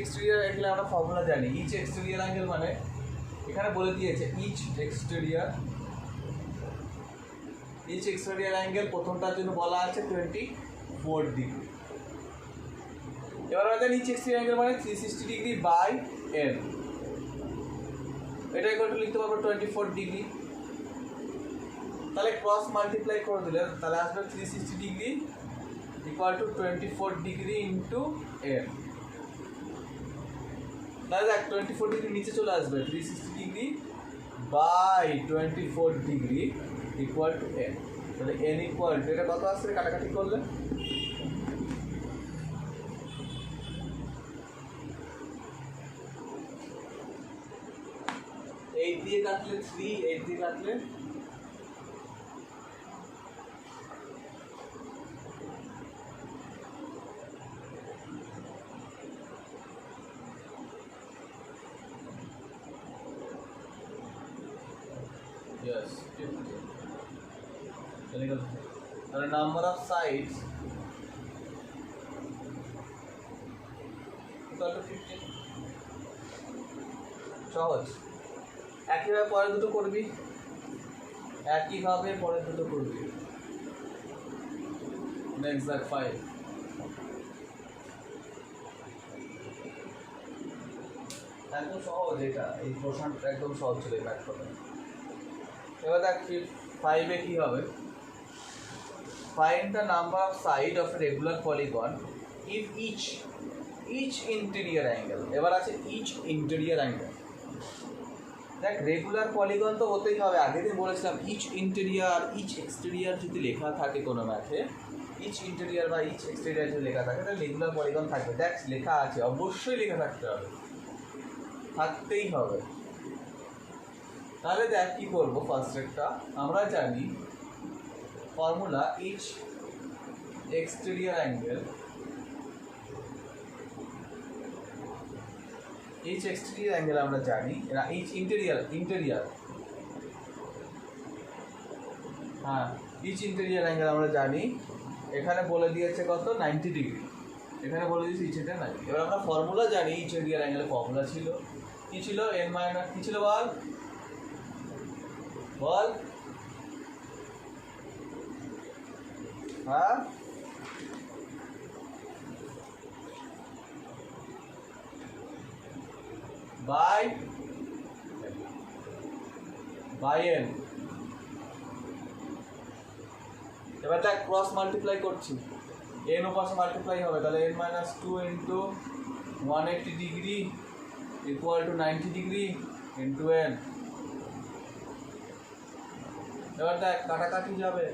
Exterior angle আমরা formula জানি। Each exterior angle মানে এখানে বলে দিয়েছে ইচ এক্সটেরিয়র অ্যাঙ্গেল প্রথমটার জন্য বলা আছে 24 ডিগ্রি। এবার আমরা জানি ইচ এক্সটেরিয়র অ্যাঙ্গেল মানে 360 ডিগ্রি বাই এন, এটা একটু লিখতে পারবো 24 ডিগ্রি। তাহলে ক্রস মাল্টিপ্লাই করে দিলে তাহলে আসবে 360 degree equal to 24 degree into n. তাহলে দেখ 24 ডিগ্রি নিচে চলে আসবে, 360 degree by 24 degree equal to n. তাহলে এন ইকুয়াল টু এটা কত আসছে কাটাকাটি করলে? এই দিয়ে কাটলে 3, এই দিয়ে কাটলে yes 50. The number of sides equal to 15. সহজ। একইভাবে পরের দুটো করবি, নেক্সট দেখ 5। একদম সহজ, এটা এই প্রশ্নটা একদম সহজ ছিল এই ম্যাথটা। এবার দেখ 5-এ কী হবে? Find the number of sides of a regular polygon if each interior angle. এবার আছে each interior angle। দেখ রেগুলার পলিগন তো হতেই হবে, আগের দিন বলেছিলাম ইচ ইন্টেরিয়ার ইচ এক্সটেরিয়ার যদি লেখা থাকে কোনো ম্যাথে, ইচ ইন্টেরিয়ার বা ইচ এক্সটেরিয়ার যদি লেখা থাকে তাহলে রেগুলার পলিগন থাকবে। দেখ লেখা আছে, অবশ্যই লেখা থাকতে হবে, থাকতেই হবে। তাহলে দেখ কী করবো, ফার্স্ট একটা আমরা জানি formula each exterior angle, each exterior angle আমরা জানি, ইচ ইন্টেরিয়র হ্যাঁ ইচ ইন্টেরিয়র অ্যাঙ্গেল আমরা জানি। এখানে বলে দিয়েছে কত 90 ডিগ্রি, এখানে বলে দিয়েছে ইচ এটা 90। এবার আমরা ফর্মুলা জানি, ইচ ইন্টেরিয়র অ্যাঙ্গেলের ফর্মুলা ছিল কী ছিল? এন মাইনাস কী ছিল বল হ্যাঁ বাই এন। এবার দেখ ক্রস মাল্টিপ্লাই করছি, এন ও পাশে মাল্টিপ্লাই হবে, তাহলে n minus 2 into 180 degree equal to 90 degree into n. এবার দেখ কাটাকাটি যাবে,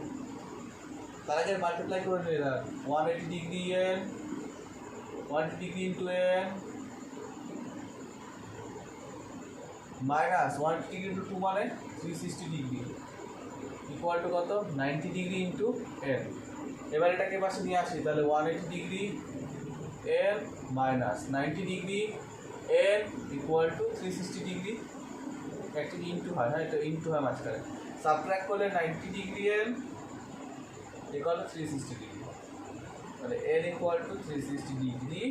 তার আগে মাল্টিপ্লাই করে নিয়ে দেখ 180 degree N 180 degree into N minus 180 degree into 2 মানে 360 ডিগ্রি ইকুয়াল টু কত 90 ডিগ্রি ইন্টু এন। এবার এটাকে পাশে নিয়ে আসি, তাহলে 180 degree n minus 90 degree n equal to 360 degree. Actually into হয়, হ্যাঁ এটা ইন্টু হয় মাঝখানে, সাবট্র্যাক্ট করলে 90 degree n equal to 360 degree, তাহলে n equal to 360 degree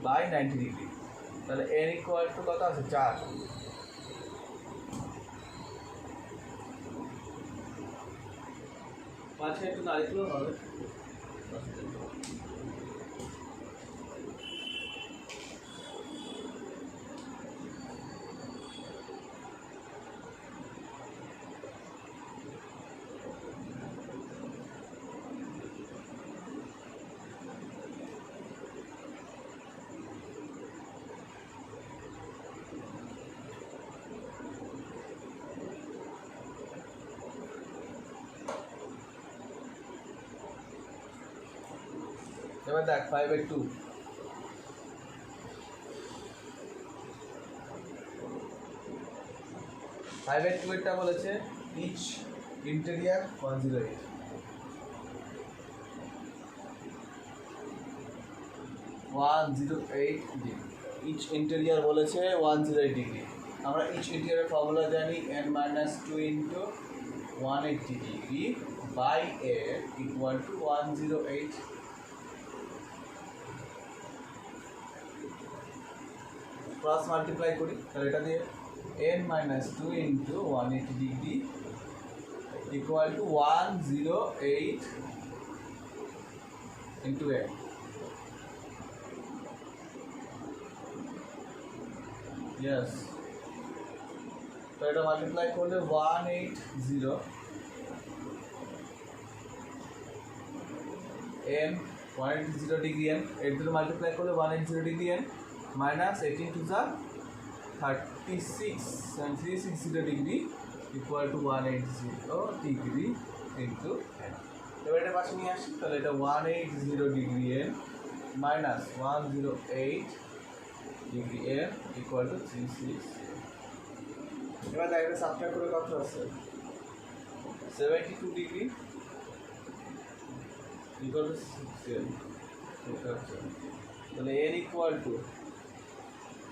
by 90 degree, তাহলে এন ইকুয়াল টু কত আছে 4। পাঁচে একটু নাড়িয়ে হবে। এবার দেখ 5/2 5/2 এটা বলেছে each interior 108 degree, each interior বলেছে 108 ডিগ্রি। আমরা ইচ ইন্টেরিয়ারের ফর্মুলা জানি n-2 into 180 degree by a equal to 108। Cross multiply করি তাহলে এটা দিয়ে n minus 2 into 180 degree equal to 108 into n। Yes, তো এটা মাল্টিপ্লাই করলে 180 n 180 ডিগ্রি n এর দুটো মাল্টিপ্লাই করলে 180 ডিগ্রি n মাইনাস 18 টু যা 36.360 degree equal two 180 degree into n। এবার এটা পাশে নিয়ে আসি তাহলে এটা 180 degree n minus 108 degree n equal to 36। এবার দেখ এটা সাবট্রাক্ট করে কত আছে 72 ডিগ্রি equal to 6 তাহলে n equal to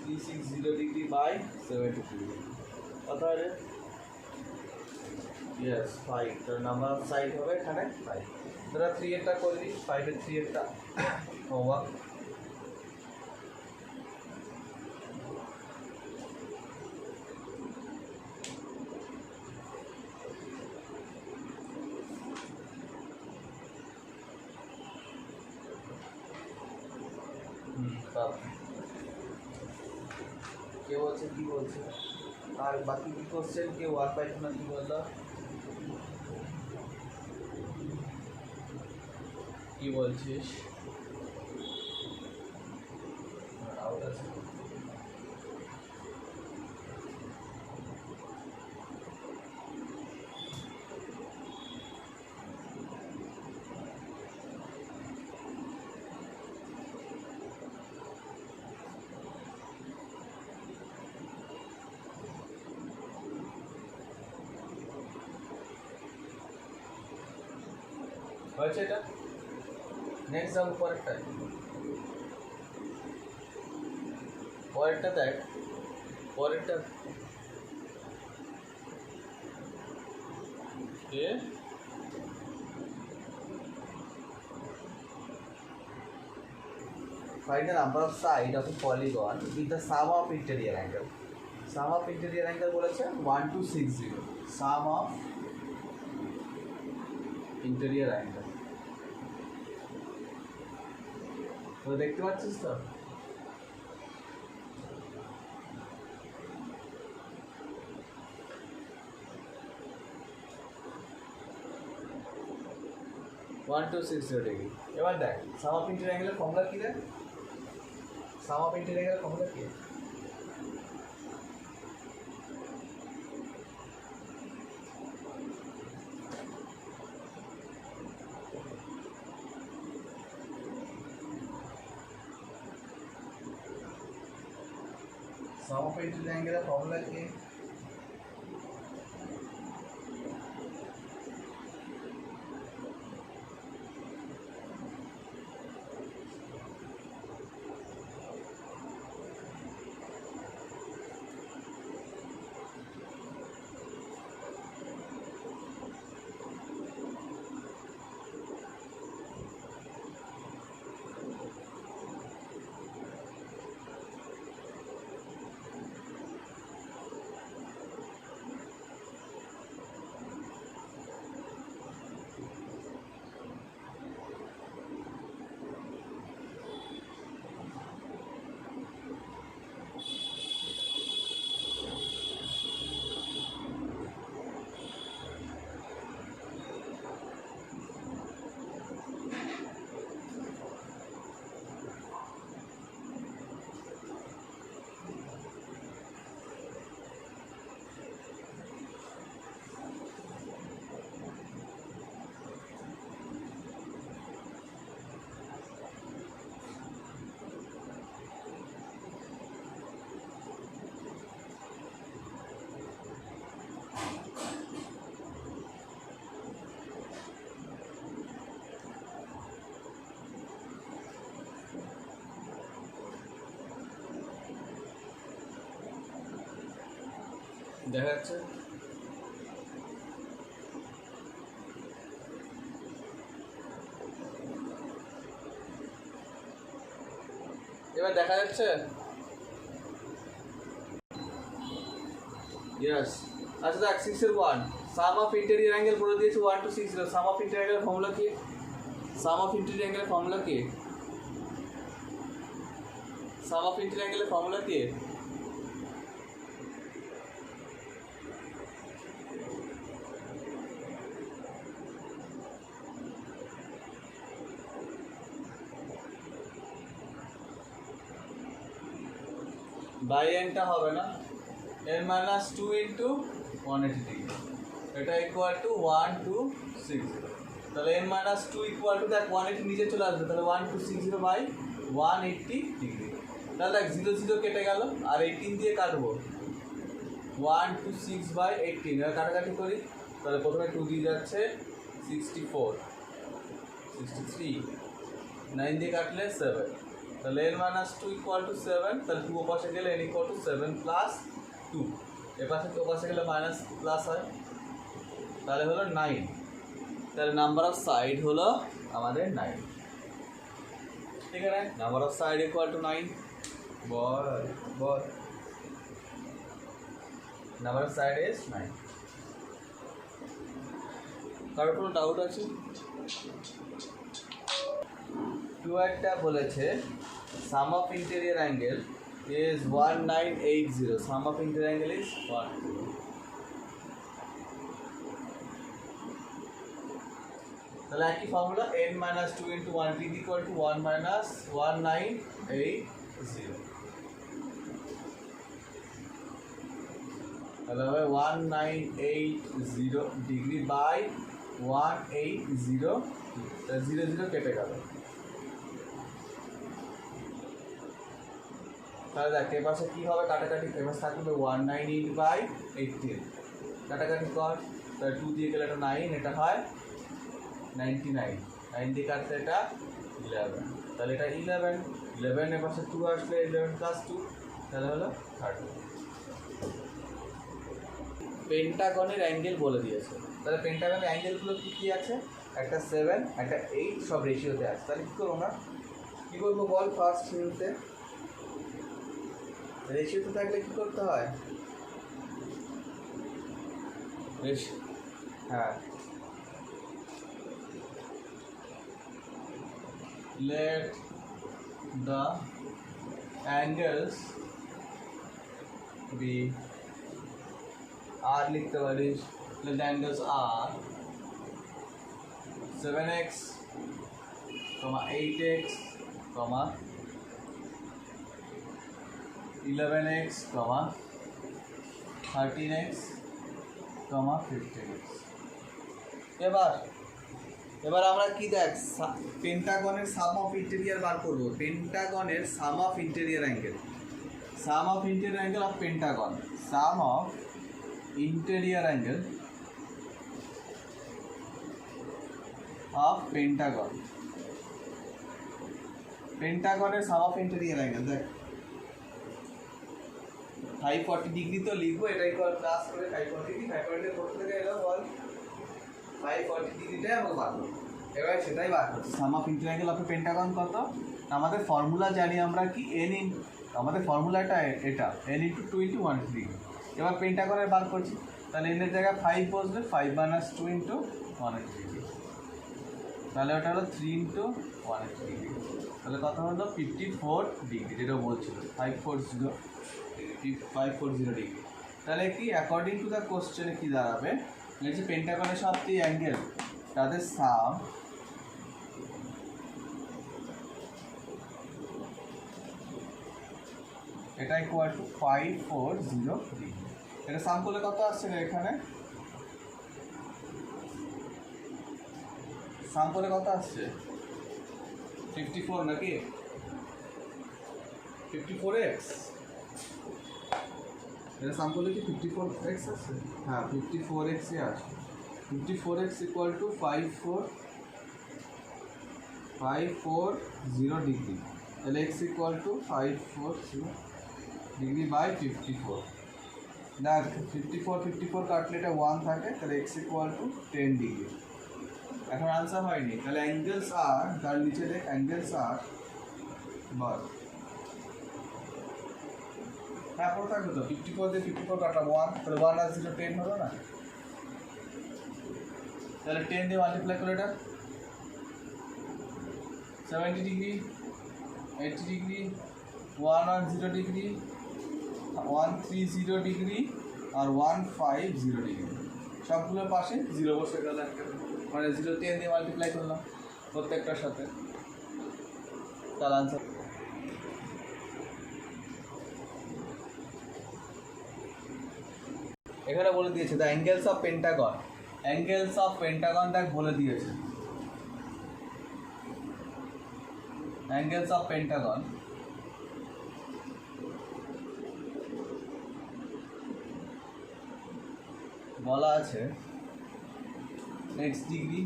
360 degree by 72 degree কত হবে? yes 5 তার নাম্বার অফ সাইড হবে এখানে 5। তোরা 3 এরটা করে দিই, 5 এর 3 এরটা হোমওয়ার্ক। কে বলছে কি বলছে আর বাকি কি কোশ্চেন কেউ আর পাইতো না কি বললো কি বলছিস? আউট আছে হয়েছে এটা। নেক্সট যাবো পরেরটা দেখ পরেরটা কে find the number of side of a polygon with the sum of interior angle. Sum of interior angle বলেছে 1260 sum of interior angle। তো দেখতে পাচ্ছিস তো ওয়ান টু সিক্স ডিগ্রি। এবার দেখ সাম অফ ইন্টেরিয়র অ্যাঙ্গেলের ফর্মুলা কী রে? সাম অফ ইন্টেরিয়র অ্যাঙ্গেলের ফর্মুলা কী? সাম অফ ইন্টেরিয়র অ্যাঙ্গেলের ফর্মুলা কী? দেখা যাচ্ছে এবার দেখা যাচ্ছে ইয়েস। আচ্ছা দেখ 6 এর 1 সাম অফ ইন্টেরিয়র অ্যাঙ্গেল বলে দিয়েছে 1 to 6 0। সাম অফ ইন্টেরিয়র অ্যাঙ্গেলের ফর্মুলা কি? সাম অফ ইন্টেরিয়র অ্যাঙ্গেলের ফর্মুলা কি? সাম অফ ইন্টেরিয়র অ্যাঙ্গেলের ফর্মুলা কি? বাই এনটা হবে না, n মাইনাস 2 ইন্টু 180 ডিগ্রি, এটা ইকুয়াল টু 1 to 60। তাহলে n মাইনাস 2 ইকুয়াল টু দেখ 180 নিচে চলে আসবে, তাহলে 1 to 60 বাই 180 ডিগ্রি। তাহলে দেখ 0 0 কেটে গেল, আর 18 দিয়ে কাটবো 1 to 6 বাই 18, এবার কাটাকাটি করি। তাহলে প্রথমে 2 দিয়ে যাচ্ছে 64, 63, 9 দিয়ে কাটলে 7, তাহলে n মাইনাস 2 ইকুয়াল টু 7। তাহলে 2 ও পাশে গেলে n ইকুয়াল টু 7 প্লাস 2, এ পাশে ও পাশে গেলে মাইনাস প্লাস হয়, তাহলে হলো 9। তাহলে নাম্বার অফ সাইড হলো আমাদের 9, ঠিক আছে? Number of side equal to 9। বল বল, নাম্বার অফ সাইড ইজ 9। কারোর কোনো ডাউট আছে? টু একটা বলেছে sum of interior angle is 1980, sum of interior angle is 1। তাহলে একই formula n minus 2 into 180 equal to 1 minus 1980, তাহলে হবে 1980 ডিগ্রি বাই 180, 0 0 কেটে গেল। তাহলে দেখ এ পাশে কী হবে, কাটাকাটি এবার থাকবে 198 বাই 18, কাটাকাটি কর, তাহলে 2 দিয়ে গেলে এটা 9, এটা হয় 99, 9 দিয়ে কাটতে এটা 11, তাহলে এটা 11, 11 এর পাশে 2 আসলে 11 প্লাস 2, তাহলে হলো 30। পেন্টাগনের অ্যাঙ্গেল বলে দিয়েছে, তাহলে পেন্টাগনের অ্যাঙ্গেলগুলো কী কী আছে? একটা 7, একটা 8, সব রেশিওতে আছে। তাহলে কী করবো আমরা, কী করবো বল? ফার্স্ট শুরুতে রেশিওতে থাকলে কী করতে হয়? হ্যাঁ, let the angles be, r লিখতে পারিস, let the angles are 7x, 8x, 11x, 13x, 15x। এবার আমরা কি দেখ পেন্টাগনের সাম অফ ইন্টেরিয়র বার করবো। পেন্টাগনের sum of interior angle, sum of interior angle of pentagon, sum of interior angle of pentagon, পেন্টাগনের সাম অফ ইন্টেরিয়র অ্যাঙ্গেল দেখ 540 degree তো লিখবো, এটাই কর প্লাস করে 540 ডিগ্রি, 540 করতে থেকে এলো বল 540 ডিগ্রিটাই আমরা বার করবো। এবার সেটাই বার করছি, sum of interior angle of pentagon কত? আমাদের ফর্মুলা জানি আমরা কি, আমাদের ফর্মুলাটা এটা n ইন্টু 2 ইন্টু 180 ডিগ্রি। এবার পেন্টাগনের বার করছি, তাহলে n এর জায়গায় 5 বসবে, 5 মাইনাস 2 ইন্টু 180 ডিগ্রি, তাহলে ওটা হলো 3 ইন্টু 180 ডিগ্রি, তাহলে কত হলো 54 ডিগ্রি, যেটা বলছিল 540 ডিগ্রি। তাহলে কি অ্যাকর্ডিং টু দ্য কোশ্চেনে কী দাঁড়াবে, যে পেন্টাগনের সবটি অ্যাঙ্গেল তাদের সাম এটা ইকুয়াল টু 540 ডিগ্রি। এটা সাম করলে কত আসছে রে? এখানে সাম করলে কত আসছে? 54 নাকি 54x? এটা সাম করলে কি 54x আসছে? হ্যাঁ 54x এ আসে। 54x ইকুয়াল টু 540 ডিগ্রি, তাহলে x equal to 540 degree by 54। দেখ 54 কাটলে এটা 1 থাকে, তাহলে x ইকুয়াল টু 10 ডিগ্রি। এখন আনসার হয়নি, তাহলে অ্যাঙ্গেলস আর, তার নিচে দেখ অ্যাঙ্গেলস আর বল, হ্যাঁ পুরো থাকবে তো 54 দিয়ে 54 কাটলাম 1, তাহলে 1 আর 0 10 হলো না, তাহলে 10 দিয়ে মাল্টিপ্লাই করলে এটা 70 ডিগ্রি, 80 ডিগ্রি, 110 ডিগ্রি, 130 ডিগ্রি আর 150 ডিগ্রি, সবগুলোর পাশে 0 বসে গেল একটা, মানে 0 10 দিয়ে মাল্টিপ্লাই করলাম প্রত্যেকটার সাথে, তার আনসার। এখানে বলে দিয়েছে the angles of Pentagon, angles of Pentagon দেখ বলে দিয়েছে, অ্যাঙ্গেলস অফ পেন্টাগন বলা আছে x degree,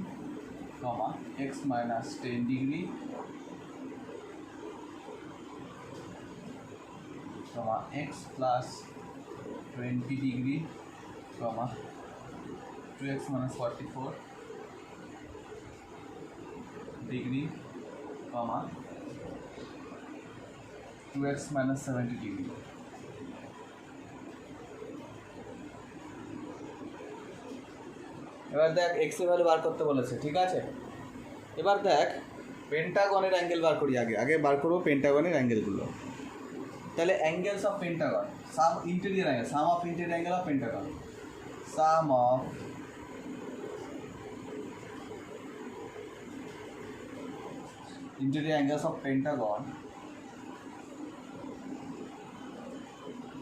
x minus 10 degree, x plus 20 degree, 2x minus 44 degree, 2x minus 70 degree. এবার দেখ x এর ভ্যালু বার করতে বলেছে, ঠিক আছে। এবার দেখ পেন্টাগনের অ্যাঙ্গেল বার করি, আগে বার করবো পেন্টাগনের অ্যাঙ্গেলগুলো। তাহলে angles of pentagon, sum interior angle, sum of interior angle of pentagon, sum of interior angles of pentagon,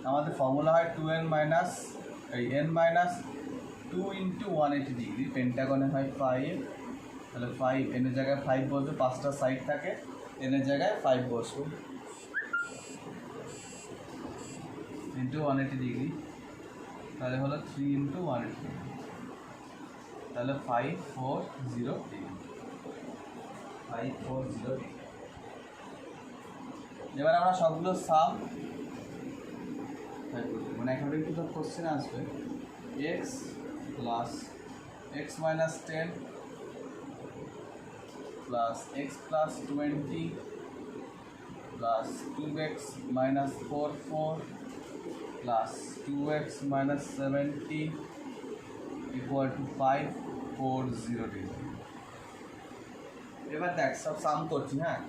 আমাদের ফর্মুলা হয় 2n minus n minus 2 into 180 degree, পেন্টাগনে হয় 5, তাহলে 5 এনের জায়গায় 5 বসবে, 5টা সাইড থাকে, এনের জায়গায় 5 বসবে, ইন্টু 180 ডিগ্রি, তাহলে হলো 3 ইন্টু 180 ডিগ্রি, তাহলে 540 ডিগ্রি, 540 ডিগ্রি। এবার আমরা সবগুলো সাম মানে অ্যাকর্ডিং টু দ্য কোশ্চেন আসবে x plus x minus 10 plus x plus 20 plus 2x minus 44 plus 2x minus 70 equal to 540 degree। এবার দেখ সব সাম করছি, হ্যাঁ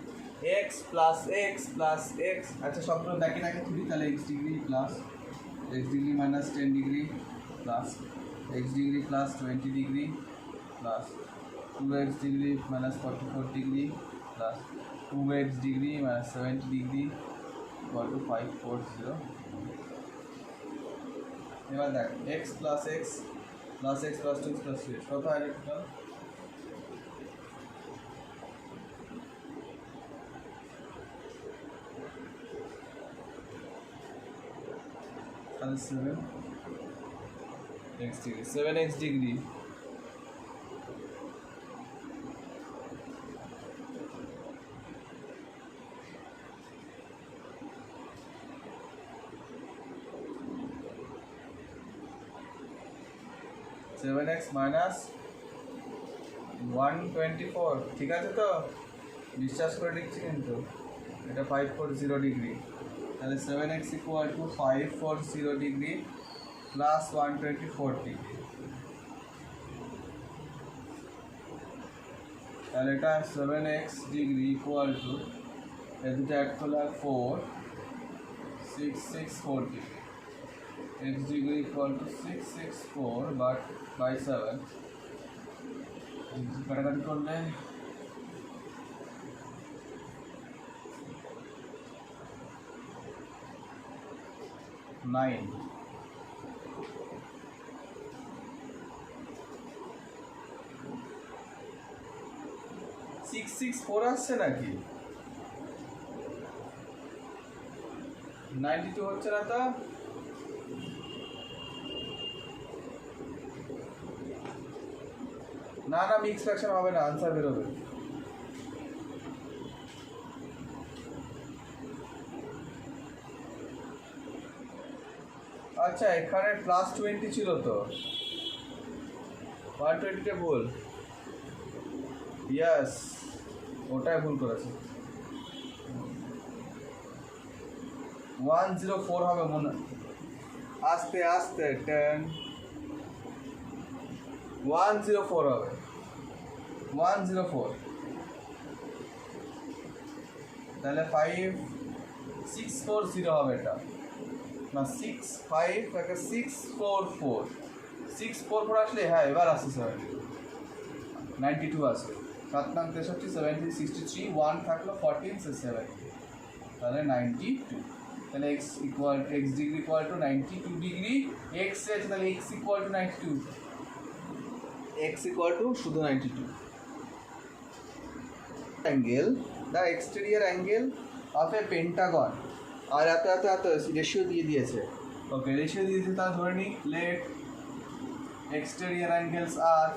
x plus x plus x, আচ্ছা সবগুলো দেখে দেখে তুলি, তাহলে x degree plus x degree minus 10 degree plus x degree plus 20 degree plus 2x degree minus 44 degree plus 2x degree minus 70 degree equal to 540। এবার দেখ x plus x plus x plus 2x plus 3 কত হয় total, তাহলে 7x degree, 7x degree x minus 124, ঠিক আছে তো, বিশ্বাস করে লিখছি কিন্তু, এটা 540 ডিগ্রি, তাহলে 7x equal to 540 degree plus 124 degree, তাহলে এটা 7x ডিগ্রি ইকুয়াল টু এই দুটো অ্যাড করলে 664 degree, x degree equal to 664 but by 7, কাটাকাটি করলে 9, সিক্স আসছে নাকি 92 হচ্ছে না তো, না না মিক্স ফ্র্যাকশন হবে না, আনসার বেরোবে। আচ্ছা এখানে প্লাস 20 ছিল তো, 120টা ভুল, ইয়াস ওটাই ভুল করেছে। 104 হবে মনে, আস্তে আস্তে 10 104 হবে 104, তাহলে 5640 হবে এটা না 644 আসলে হ্যাঁ এবার আসছে 92 আছে 7 নং 63 70 63 1 থাকলো 14 7 তাহলে 92, তাহলে x degree equal to 92 degree, x আছে তাহলে x equal to 92, x equal to শুধু 92 angle the exterior angle of a pentagon, আর এত রেশিও দিয়ে দিয়েছে, ওকে রেশিও দিয়ে দিয়েছে, তা ধরে নিই লেট এক্সটেরিয়র অ্যাঙ্গেলস আর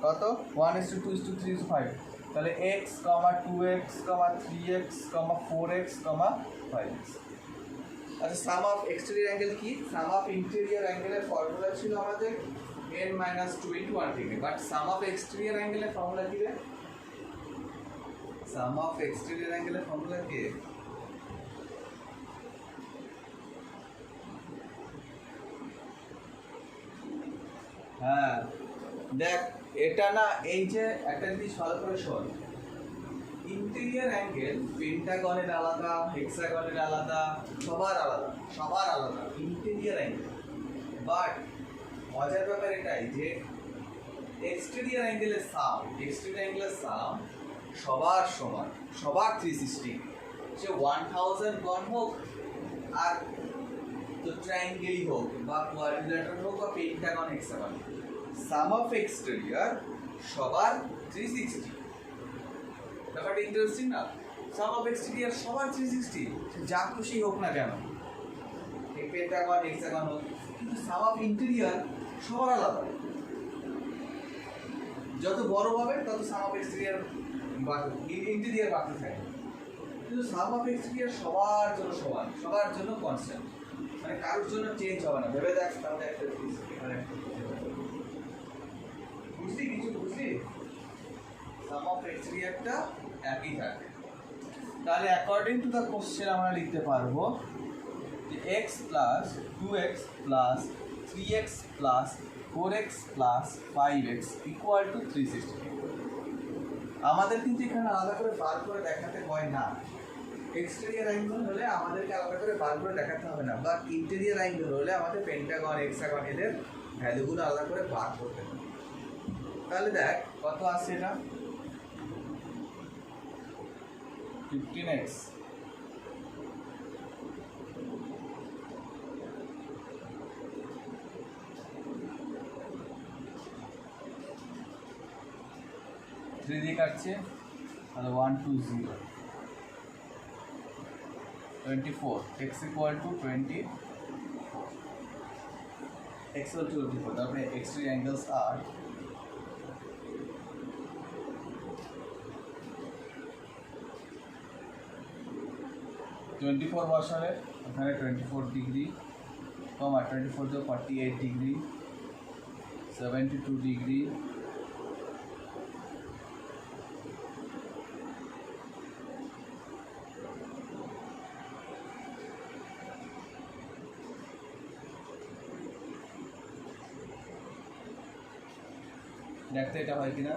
কত 1:2:3:5, তাহলে x, 2x, 3x, 4x, 5x। আচ্ছা সাম অফ এক্সটেরিয়র অ্যাঙ্গেল কি? সাম অফ ইন্টেরিয়র অ্যাঙ্গেলের ফর্মুলা ছিল আমাদের n-2 × 1 degree, but sum of exterior অ্যাঙ্গেলের ফর্মুলা কি রে? সাম অফ এক্সটেরিয়র অ্যাঙ্গেলের ফর্মুলা কি? হ্যাঁ দেখ এটা না, এই যে একটা জিনিস ভালো করে শোন, ইন্টেরিয়র অ্যাঙ্গেল পেন্টাগনের আলাদা, হেক্সাগনের আলাদা, সবার আলাদা ইন্টেরিয়র অ্যাঙ্গেল, বাট মজার ব্যাপার এটাই যে এক্সটেরিয়র অ্যাঙ্গেলের সাম সবার সমান, সবার 360, সে 1000 গণ হোক আর তো ট্রায়াঙ্গেলই হোক বা কোয়াড্রিল্যাটারাল হোক বা Pentagon hexagon, some of exterior সবার 360। ব্যাপারটা ইন্টারেস্টিং না? সাম অফ এক্সটেরিয়র সবার 360, যা খুশি হোক না কেন, এই পেন্টাগন হেক্সাগন হোক, কিন্তু সাম অফ ইন্টেরিয়র সবার আলাদা, যত বড় হবে তত সাম অফ এক্সটেরিয়র ইন্টেরিয়র বাড়তে থাকে, কিন্তু সাম অফ এক্সটেরিয়র সবার জন্য সমান, সবার জন্য কনস্ট্যান্ট, মানে কারোর জন্য চেঞ্জ হবে না। ভেবে দেখ তাহলে একটা বুঝলি সাম অফ এক্সটেরিয়রটা একই থাকে। তাহলে অ্যাকর্ডিং টু দ্য কোশ্চেন আমরা লিখতে পারবো যে x plus 2x plus 3x plus 4x plus 5x equal to 360। আমাদের কিন্তু এখানে আলাদা করে বার করে দেখাতে হয় না, এক্সটেরিয়র অ্যাঙ্গেল হলে আমাদেরকে আলাদা করে বার করে দেখাতে হবে না, বাট ইন্টেরিয়র অ্যাঙ্গেল হলে আমাদের পেন্টাগন হেক্সাগন এদের ভ্যালুগুলো আলাদা করে বার করতে হবে। তাহলে দেখ কত আসছে এটা 15x, থ্রি দিয়ে কাটছে তাহলে 1 2 0 24, x equal to 24, x equal to 24, তারপরে এক্সটেরিয়র অ্যাঙ্গেলস আর টোয়েন্টি ফোর বসালে ওখানে 24 ডিগ্রি, 24 তো 48 ডিগ্রি, 72 ডিগ্রি, দেখতে এটা হয় কিনা।